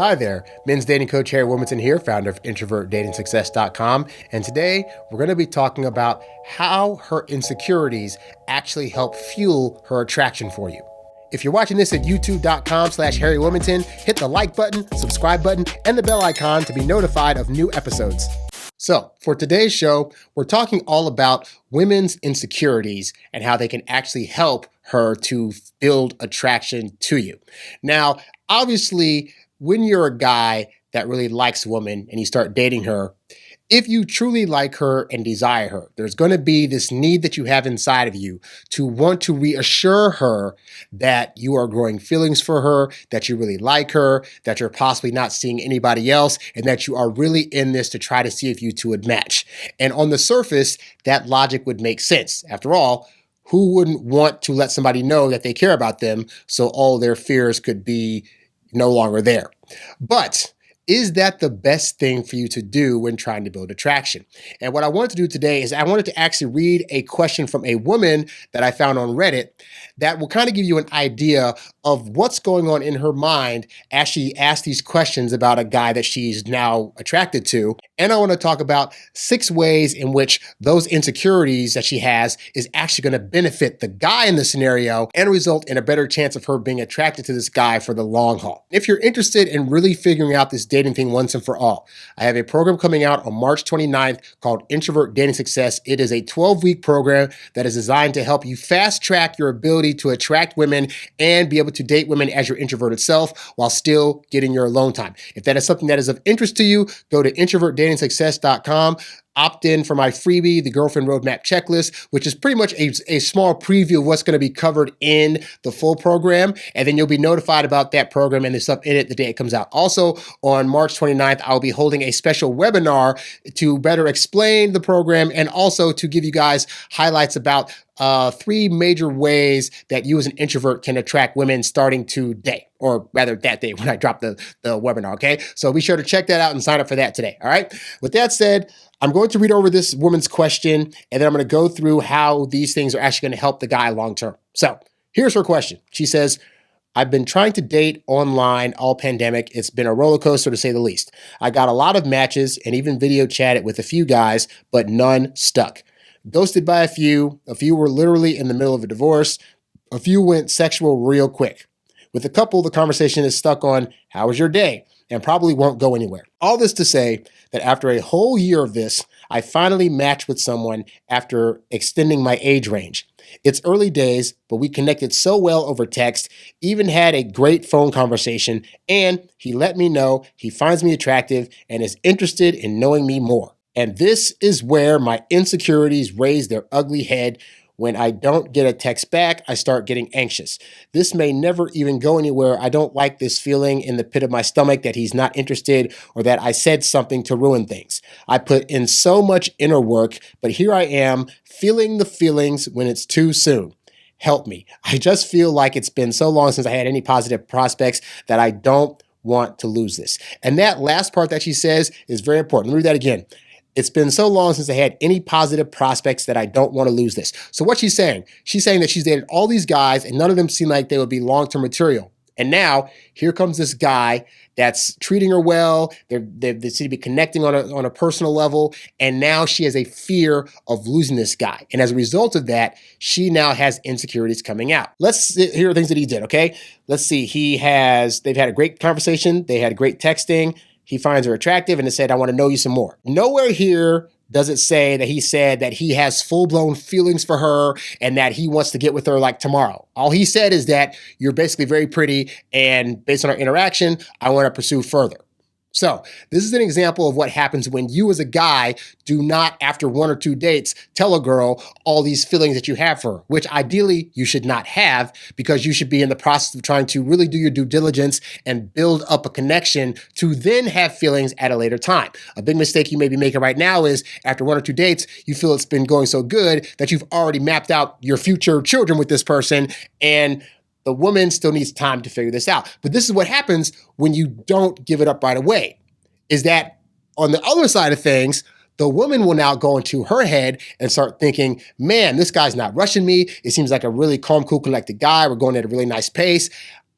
Hi there, men's dating coach HarryWilmington here, founder of IntrovertDatingSuccess.com, and today we're going to be talking about how her insecurities actually help fuel her attraction for you. If you're watching this at youtube.com/HarryWilmington, hit the like button, subscribe button, and the bell icon to be notified of new episodes. So for today's show, we're talking all about women's insecurities and how they can actually help her to build attraction to you. Now, obviously, when you're a guy that really likes a woman and you start dating her, if you truly like her and desire her, there's going to be this need that you have inside of you to want to reassure her that you are growing feelings for her, that you really like her, that you're possibly not seeing anybody else, and that you are really in this to try to see if you two would match. And on the surface, that logic would make sense. After all, who wouldn't want to let somebody know that they care about them so all their fears could be no longer there? But is that the best thing for you to do when trying to build attraction? And what I wanted to do today is I wanted to actually read a question from a woman that I found on Reddit that will kind of give you an idea of what's going on in her mind as she asks these questions about a guy that she's now attracted to. And I want to talk about 6 ways in which those insecurities that she has is actually going to benefit the guy in the scenario and result in a better chance of her being attracted to this guy for the long haul. If you're interested in really figuring out this dating thing once and for all, I have a program coming out on March 29th called Introvert Dating Success. It is a 12-week program that is designed to help you fast track your ability to attract women and be able to date women as your introverted self while still getting your alone time. If that is something that is of interest to you, go to IntrovertDatingSuccess.com. Opt in for my freebie, the Girlfriend Roadmap Checklist, which is pretty much a small preview of what's going to be covered in the full program. And then you'll be notified about that program and the stuff in it the day it comes out. Also, on March 29th, I'll be holding a special webinar to better explain the program and also to give you guys highlights about 3 major ways that you as an introvert can attract women starting today, or rather that day when I drop the webinar, okay? So be sure to check that out and sign up for that today, all right? With that said, I'm going to read over this woman's question, and then I'm going to go through how these things are actually going to help the guy long term. So here's her question. She says, I've been trying to date online all pandemic. It's been a roller coaster to say the least. I got a lot of matches and even video chatted with a few guys, but none stuck. Ghosted by a few were literally in the middle of a divorce, a few went sexual real quick. With a couple, the conversation is stuck on, how was your day? And probably won't go anywhere. All this to say that after a whole year of this, I finally matched with someone after extending my age range. It's early days, but we connected so well over text, even had a great phone conversation, and he let me know he finds me attractive and is interested in knowing me more. And this is where my insecurities raise their ugly head. When I don't get a text back, I start getting anxious. This may never even go anywhere. I don't like this feeling in the pit of my stomach that he's not interested or that I said something to ruin things. I put in so much inner work, but here I am feeling the feelings when it's too soon. Help me. I just feel like it's been so long since I had any positive prospects that I don't want to lose this. And that last part that she says is very important. Let me read that again. It's been so long since I had any positive prospects that I don't want to lose this. So what she's saying that she's dated all these guys and none of them seem like they would be long-term material. And now here comes this guy that's treating her well. They seem to be connecting on a personal level. And now she has a fear of losing this guy. And as a result of that, she now has insecurities coming out. Let's hear things that he did, okay? Let's see. They've had a great conversation. They had great texting. He finds her attractive and it said, I want to know you some more. Nowhere here does it say that he said that he has full-blown feelings for her and that he wants to get with her like tomorrow. All he said is that you're basically very pretty and based on our interaction, I want to pursue further. So this is an example of what happens when you as a guy do not, after 1 or 2 dates, tell a girl all these feelings that you have for her, which ideally you should not have because you should be in the process of trying to really do your due diligence and build up a connection to then have feelings at a later time. A big mistake you may be making right now is after 1 or 2 dates, you feel it's been going so good that you've already mapped out your future children with this person, and the woman still needs time to figure this out. But this is what happens when you don't give it up right away, is that on the other side of things, the woman will now go into her head and start thinking, man, this guy's not rushing me. It seems like a really calm, cool, collected guy. We're going at a really nice pace.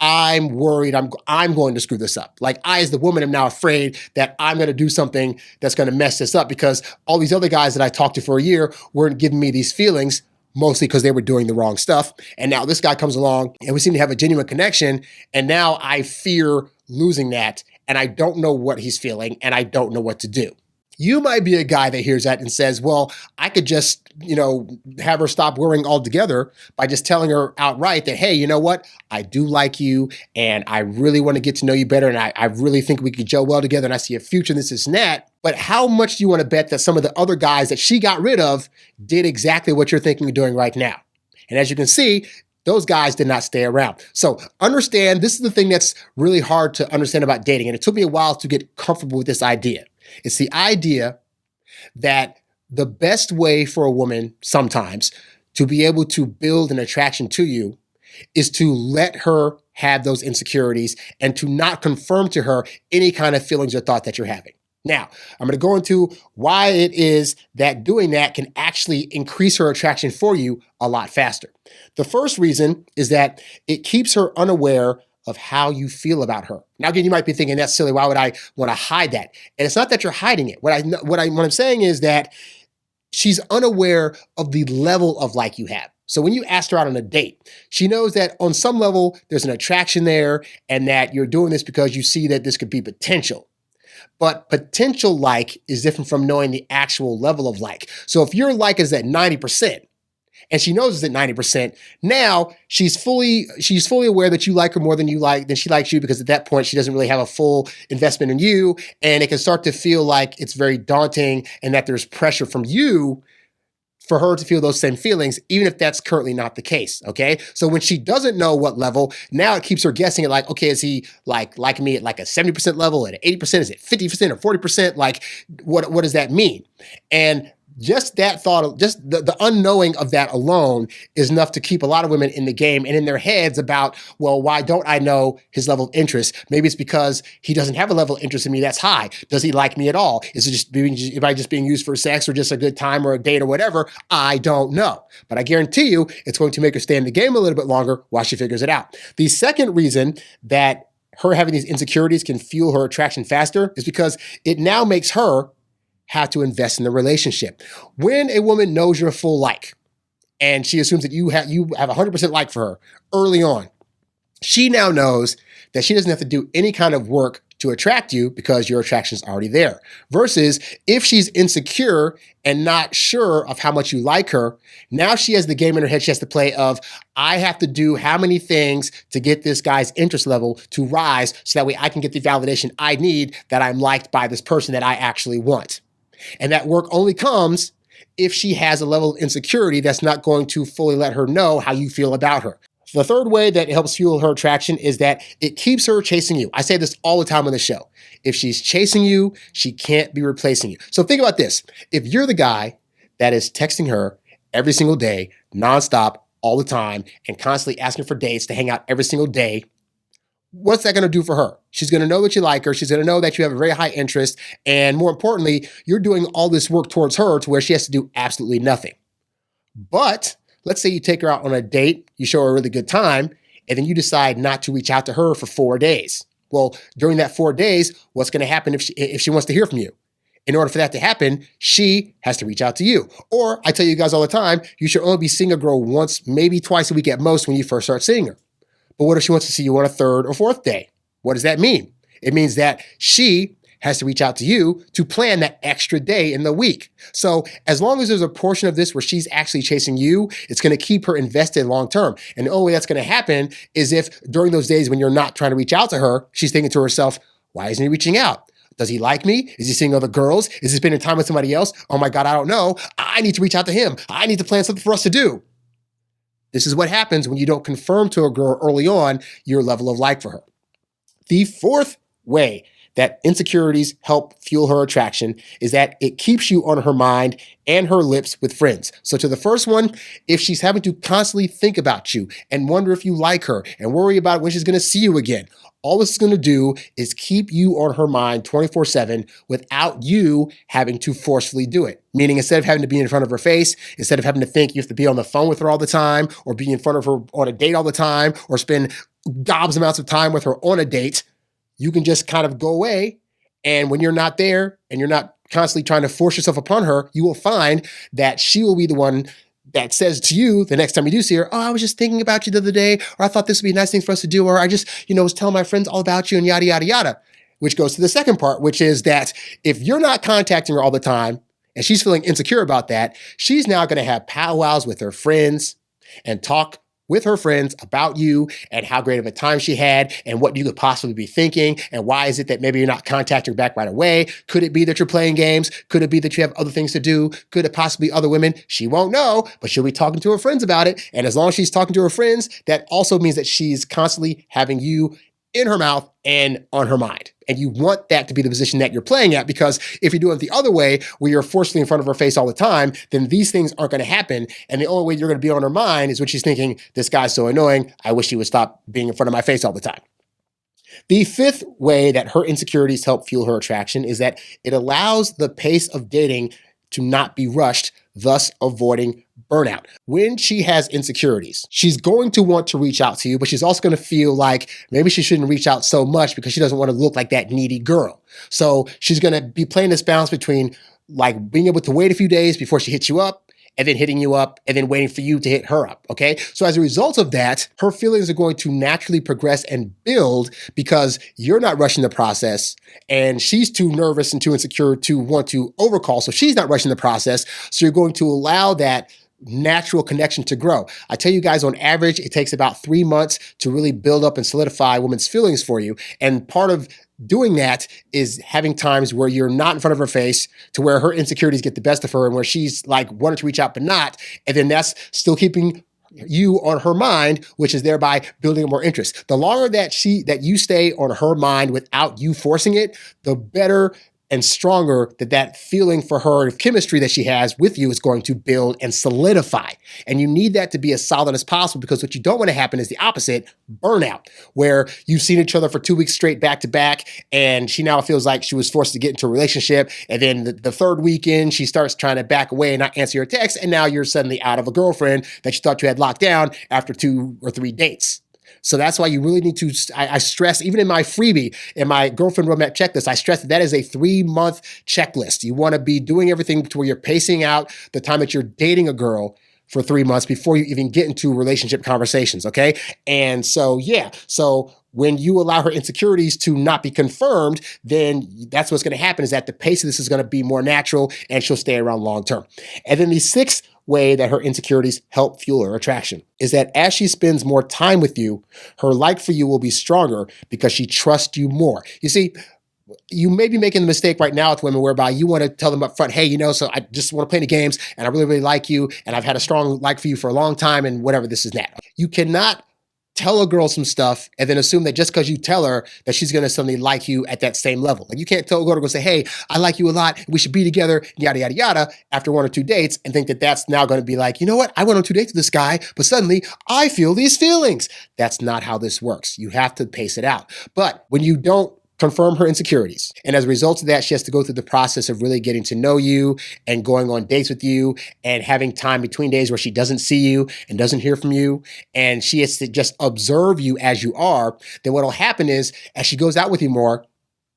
I'm worried I'm going to screw this up. Like I, as the woman, am now afraid that I'm going to do something that's going to mess this up because all these other guys that I talked to for a year weren't giving me these feelings, mostly because they were doing the wrong stuff. And now this guy comes along and we seem to have a genuine connection. And now I fear losing that. And I don't know what he's feeling and I don't know what to do. You might be a guy that hears that and says, well, I could just, have her stop worrying altogether by just telling her outright that, hey, you know what? I do like you and I really want to get to know you better. And I really think we could gel well together and I see a future in this and that. But how much do you want to bet that some of the other guys that she got rid of did exactly what you're thinking of doing right now? And as you can see, those guys did not stay around. So understand, this is the thing that's really hard to understand about dating. And it took me a while to get comfortable with this idea. It's the idea that the best way for a woman sometimes to be able to build an attraction to you is to let her have those insecurities and to not confirm to her any kind of feelings or thought that you're having. Now, I'm going to go into why it is that doing that can actually increase her attraction for you a lot faster. The first reason is that it keeps her unaware of how you feel about her. Now, again, you might be thinking, that's silly. Why would I want to hide that? And it's not that you're hiding it. What I'm saying is that she's unaware of the level of like you have. So when you asked her out on a date, she knows that on some level, there's an attraction there and that you're doing this because you see that this could be potential. But potential like is different from knowing the actual level of like. So if your like is at 90%, and she knows it's at 90%, now she's fully aware that you like her more than she likes you, because at that point she doesn't really have a full investment in you, and it can start to feel like it's very daunting and that there's pressure from you for her to feel those same feelings, even if that's currently not the case, okay? So when she doesn't know what level, now it keeps her guessing at like, okay, is he like me at like a 70% level, at 80%, is it 50% or 40%? Like, what does that mean? And just that thought, just the unknowing of that alone is enough to keep a lot of women in the game and in their heads about, well, why don't I know his level of interest? Maybe it's because he doesn't have a level of interest in me that's high. Does he like me at all? Is it am I just being used for sex or just a good time or a date or whatever? I don't know. But I guarantee you it's going to make her stay in the game a little bit longer while she figures it out. The second reason that her having these insecurities can fuel her attraction faster is because it now makes her have to invest in the relationship. When a woman knows you're full like, and she assumes that you have 100% like for her early on, she now knows that she doesn't have to do any kind of work to attract you because your attraction is already there. Versus if she's insecure and not sure of how much you like her, now she has the game in her head she has to play of, I have to do how many things to get this guy's interest level to rise so that way I can get the validation I need that I'm liked by this person that I actually want. And that work only comes if she has a level of insecurity that's not going to fully let her know how you feel about her. The third way that it helps fuel her attraction is that it keeps her chasing you. I say this all the time on the show. If she's chasing you, she can't be replacing you. So think about this. If you're the guy that is texting her every single day, nonstop, all the time, and constantly asking for dates to hang out every single day, what's that going to do for her? She's going to know that you like her. She's going to know that you have a very high interest. And more importantly, you're doing all this work towards her to where she has to do absolutely nothing. But let's say you take her out on a date, you show her a really good time, and then you decide not to reach out to her for 4 days. Well, during that 4 days, what's going to happen if she wants to hear from you? In order for that to happen, she has to reach out to you. Or I tell you guys all the time, you should only be seeing a girl once, maybe twice a week at most when you first start seeing her. But what if she wants to see you on a third or fourth day? What does that mean? It means that she has to reach out to you to plan that extra day in the week. So as long as there's a portion of this where she's actually chasing you, it's going to keep her invested long term. And the only way that's going to happen is if during those days when you're not trying to reach out to her, she's thinking to herself, why isn't he reaching out? Does he like me? Is he seeing other girls? Is he spending time with somebody else? Oh my God, I don't know. I need to reach out to him. I need to plan something for us to do. This is what happens when you don't confirm to a girl early on your level of like for her. The fourth way that insecurities help fuel her attraction is that it keeps you on her mind and her lips with friends. So to the first one, if she's having to constantly think about you and wonder if you like her and worry about when she's going to see you again, all this is going to do is keep you on her mind 24/7 without you having to forcefully do it. Meaning instead of having to be in front of her face, instead of having to think you have to be on the phone with her all the time or be in front of her on a date all the time or spend gobs amounts of time with her on a date, you can just kind of go away. And when you're not there and you're not constantly trying to force yourself upon her, you will find that she will be the one that says to you the next time you do see her, oh, I was just thinking about you the other day, or I thought this would be a nice thing for us to do, or I just, was telling my friends all about you and yada, yada, yada. Which goes to the second part, which is that if you're not contacting her all the time and she's feeling insecure about that, she's now going to have powwows with her friends and talk with her friends about you and how great of a time she had and what you could possibly be thinking and why is it that maybe you're not contacting her back right away. Could it be that you're playing games? Could it be that you have other things to do? Could it possibly be other women? She won't know, but she'll be talking to her friends about it. And as long as she's talking to her friends, that also means that she's constantly having you in her mouth and on her mind. And you want that to be the position that you're playing at, because if you do it the other way, where you're forcefully in front of her face all the time, then these things aren't going to happen. And the only way you're going to be on her mind is when she's thinking, this guy's so annoying, I wish he would stop being in front of my face all the time. The fifth way that her insecurities help fuel her attraction is that it allows the pace of dating to not be rushed, thus avoiding burnout. When she has insecurities, she's going to want to reach out to you, but she's also going to feel like maybe she shouldn't reach out so much because she doesn't want to look like that needy girl. So she's going to be playing this balance between like being able to wait a few days before she hits you up, and then hitting you up, and then waiting for you to hit her up, okay? So as a result of that, her feelings are going to naturally progress and build because you're not rushing the process, and she's too nervous and too insecure to want to overcall, so she's not rushing the process, so you're going to allow that natural connection to grow. I tell you guys, on average, it takes about 3 months to really build up and solidify women's feelings for you, and part of doing that is having times where you're not in front of her face to where her insecurities get the best of her and where she's like wanting to reach out but not. And then that's still keeping you on her mind, which is thereby building more interest. The longer that you stay on her mind without you forcing it, the better and stronger that feeling for her of chemistry that she has with you is going to build and solidify. And you need that to be as solid as possible, because what you don't want to happen is the opposite, burnout, where you've seen each other for 2 weeks straight back to back, and she now feels like she was forced to get into a relationship. And then the third weekend, she starts trying to back away and not answer your text. And now you're suddenly out of a girlfriend that you thought you had locked down after 2 or 3 dates. So that's why you really need to, I stress, even in my freebie, in my girlfriend roadmap checklist, I stress that is a 3-month checklist. You want to be doing everything to where you're pacing out the time that you're dating a girl for 3 months before you even get into relationship conversations, okay? And so, so when you allow her insecurities to not be confirmed, then that's what's going to happen, is that the pace of this is going to be more natural and she'll stay around long term. And then the sixth way that her insecurities help fuel her attraction is that as she spends more time with you, her like for you will be stronger because she trusts you more. You see, you may be making the mistake right now with women whereby you want to tell them up front, hey, so I just want to play the games and I really, really like you and I've had a strong like for you for a long time and whatever this is that. You cannot tell a girl some stuff and then assume that just because you tell her that she's going to suddenly like you at that same level. Like, you can't tell a girl to go say, hey, I like you a lot, we should be together, yada, yada, yada, after 1 or 2 dates, and think that that's now going to be like, you know what, I went on 2 dates with this guy, but suddenly I feel these feelings. That's not how this works. You have to pace it out. But when you don't confirm her insecurities, and as a result of that, she has to go through the process of really getting to know you and going on dates with you and having time between days where she doesn't see you and doesn't hear from you, and she has to just observe you as you are. Then what will happen is, as she goes out with you more,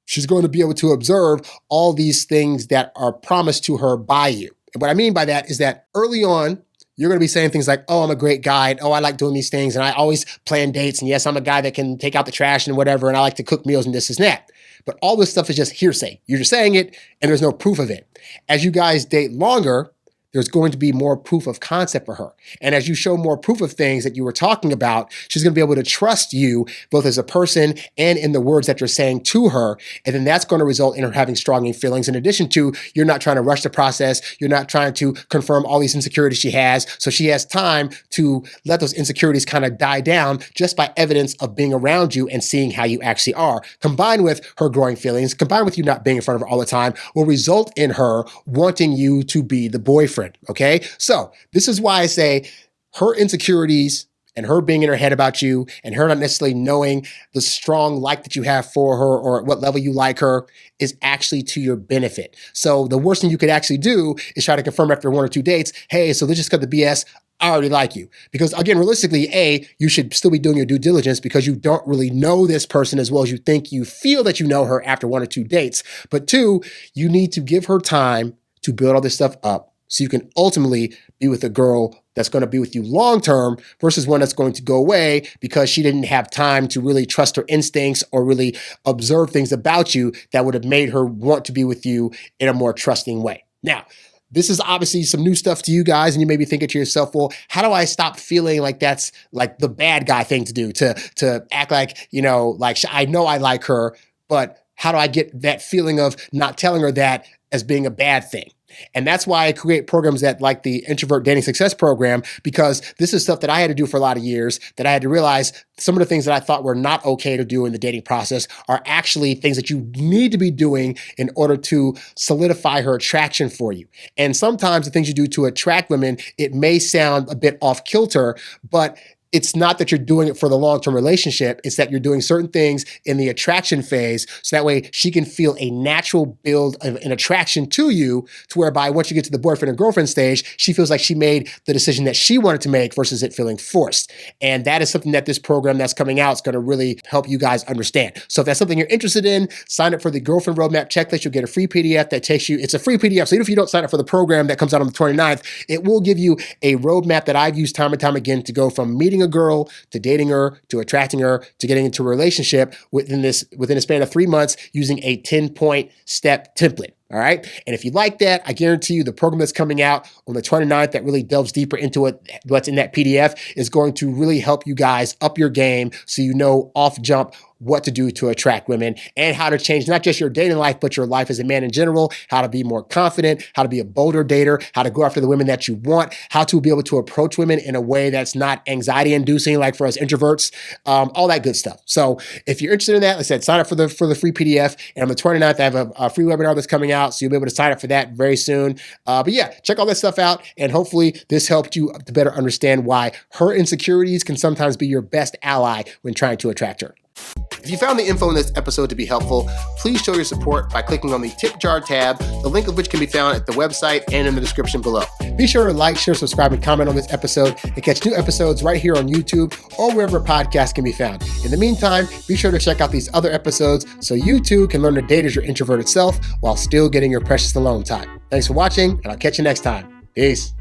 she's going to be able to observe all these things that are promised to her by you. And what I mean by that is that early on, you're going to be saying things like, oh, I'm a great guy. And, oh, I like doing these things. And I always plan dates. And yes, I'm a guy that can take out the trash and whatever. And I like to cook meals and this and that. But all this stuff is just hearsay. You're just saying it and there's no proof of it. As you guys date longer, there's going to be more proof of concept for her. And as you show more proof of things that you were talking about, she's going to be able to trust you both as a person and in the words that you're saying to her. And then that's going to result in her having strong feelings. In addition to, you're not trying to rush the process. You're not trying to confirm all these insecurities she has. So she has time to let those insecurities kind of die down just by evidence of being around you and seeing how you actually are. Combined with her growing feelings, combined with you not being in front of her all the time, will result in her wanting you to be the boyfriend. Okay, so this is why I say her insecurities and her being in her head about you and her not necessarily knowing the strong like that you have for her or at what level you like her is actually to your benefit. So the worst thing you could actually do is try to confirm after 1 or 2 dates, hey, so this just got the BS. I already like you. Because again, realistically, A, you should still be doing your due diligence because you don't really know this person as well as you think you feel that you know her after 1 or 2 dates. But 2, you need to give her time to build all this stuff up so you can ultimately be with a girl that's going to be with you long-term versus one that's going to go away because she didn't have time to really trust her instincts or really observe things about you that would have made her want to be with you in a more trusting way. Now, this is obviously some new stuff to you guys, and you may be thinking to yourself, well, how do I stop feeling like that's like the bad guy thing to do, to act like, like I know I like her, but how do I get that feeling of not telling her that as being a bad thing? And that's why I create programs that like the Introvert Dating Success Program, because this is stuff that I had to do for a lot of years, that I had to realize some of the things that I thought were not okay to do in the dating process are actually things that you need to be doing in order to solidify her attraction for you. And sometimes the things you do to attract women, it may sound a bit off kilter, but it's not that you're doing it for the long-term relationship. It's that you're doing certain things in the attraction phase so that way she can feel a natural build of an attraction to you, to whereby once you get to the boyfriend and girlfriend stage, she feels like she made the decision that she wanted to make versus it feeling forced. And that is something that this program that's coming out is going to really help you guys understand. So if that's something you're interested in, sign up for the Girlfriend Roadmap Checklist. You'll get a free PDF that takes you, it's a free PDF. So even if you don't sign up for the program that comes out on the 29th, it will give you a roadmap that I've used time and time again to go from meeting a girl to dating her to attracting her to getting into a relationship within a span of 3 months using a 10-point step template. All right. And if you like that, I guarantee you the program that's coming out on the 29th that really delves deeper into it, what's in that PDF, is going to really help you guys up your game so you know off jump what to do to attract women and how to change not just your dating life, but your life as a man in general, how to be more confident, how to be a bolder dater, how to go after the women that you want, how to be able to approach women in a way that's not anxiety inducing, like for us introverts, all that good stuff. So if you're interested in that, like I said, sign up for the free PDF. And on the 29th, I have a free webinar that's coming out. So you'll be able to sign up for that very soon. But yeah, check all that stuff out. And hopefully this helped you to better understand why her insecurities can sometimes be your best ally when trying to attract her. If you found the info in this episode to be helpful, please show your support by clicking on the tip jar tab, the link of which can be found at the website and in the description below. Be sure to like, share, subscribe, and comment on this episode and catch new episodes right here on YouTube or wherever podcasts can be found. In the meantime, be sure to check out these other episodes so you too can learn to date as your introverted self while still getting your precious alone time. Thanks for watching, and I'll catch you next time. Peace.